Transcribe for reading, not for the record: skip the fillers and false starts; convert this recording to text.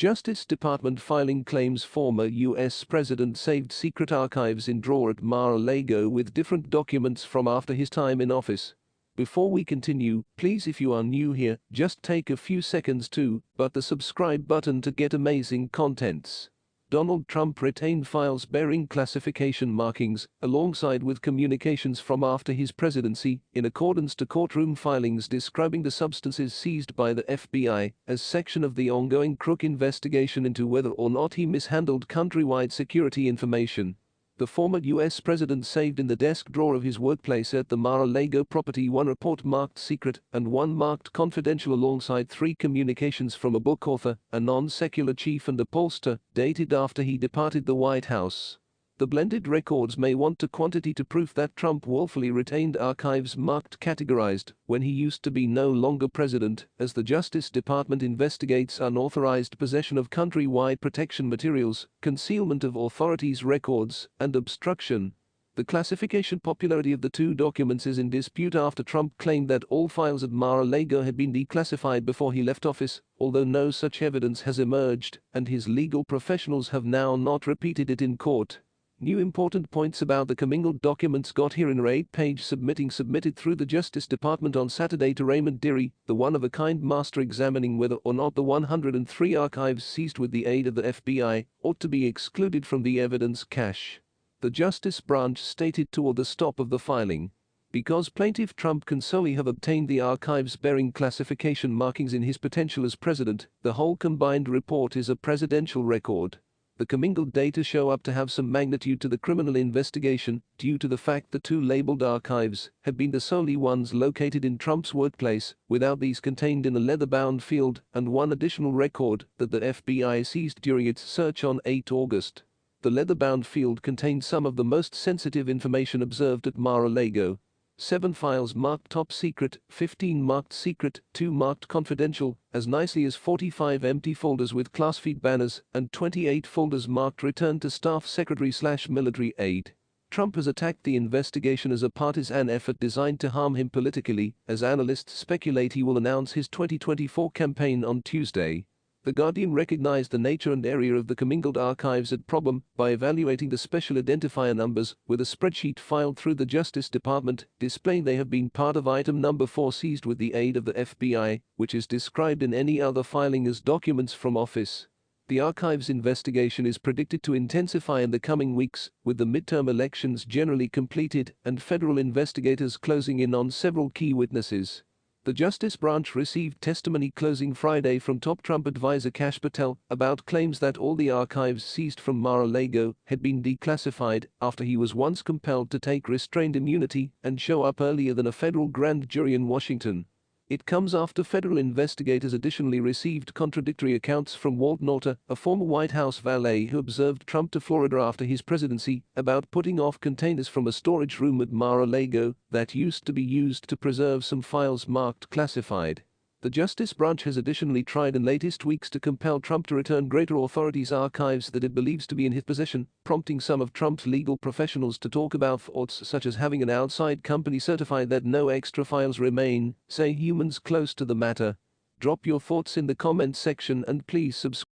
Justice Department filing claims former U.S. President saved secret archives in drawer at Mar-a-Lago with different documents from after his time in office. Before we continue, please, if you are new here, just take a few seconds to but the subscribe button to get amazing contents. Donald Trump retained files bearing classification markings, alongside with communications from after his presidency, in accordance to courtroom filings describing the substances seized by the FBI as section of the ongoing crook investigation into whether or not he mishandled countrywide security information. The former U.S. president saved in the desk drawer of his workplace at the Mar-a-Lago property one report marked secret and one marked confidential, alongside 3 communications from a book author, a non-secular chief and a pollster, dated after he departed the White House. The blended records may want to quantity to proof that Trump willfully retained archives marked categorized when he used to be no longer president, as the Justice Department investigates unauthorized possession of countrywide protection materials, concealment of authorities' records, and obstruction. The classification popularity of the 2 documents is in dispute after Trump claimed that all files at Mar-a-Lago had been declassified before he left office, although no such evidence has emerged, and his legal professionals have now not repeated it in court. New important points about the commingled documents got here in an 8-page submitted through the Justice Department on Saturday to Raymond Deary, the one-of-a-kind master examining whether or not the 103 archives seized with the aid of the FBI ought to be excluded from the evidence cache. The Justice Branch stated toward the stop of the filing, because plaintiff Trump can solely have obtained the archives bearing classification markings in his potential as president, the whole combined report is a presidential record. The commingled data show up to have some magnitude to the criminal investigation due to the fact the 2 labeled archives had been the solely ones located in Trump's workplace, without these contained in a leather-bound field, and one additional record that the FBI seized during its search on 8 August. The leather-bound field contained some of the most sensitive information observed at Mar-a-Lago. 7 files marked top secret, 15 marked secret, 2 marked confidential, as nicely as 45 empty folders with class feed banners, and 28 folders marked return to staff secretary/military aid. Trump has attacked the investigation as a partisan effort designed to harm him politically, as analysts speculate he will announce his 2024 campaign on Tuesday. The Guardian recognized the nature and area of the commingled archives at problem by evaluating the special identifier numbers with a spreadsheet filed through the Justice Department, displaying they have been part of item number 4 seized with the aid of the FBI, which is described in any other filing as documents from office. The archives investigation is predicted to intensify in the coming weeks, with the midterm elections generally completed and federal investigators closing in on several key witnesses. The Justice Branch received testimony closing Friday from top Trump advisor Kash Patel about claims that all the archives seized from Mar-a-Lago had been declassified after he was once compelled to take restrained immunity and show up earlier than a federal grand jury in Washington. It comes after federal investigators additionally received contradictory accounts from Walt Nauta, a former White House valet who observed Trump to Florida after his presidency, about putting off containers from a storage room at Mar-a-Lago that used to be used to preserve some files marked classified. The Justice Branch has additionally tried in latest weeks to compel Trump to return greater authorities' archives that it believes to be in his possession, prompting some of Trump's legal professionals to talk about thoughts such as having an outside company certify that no extra files remain, say humans close to the matter. Drop your thoughts in the comments section and please subscribe.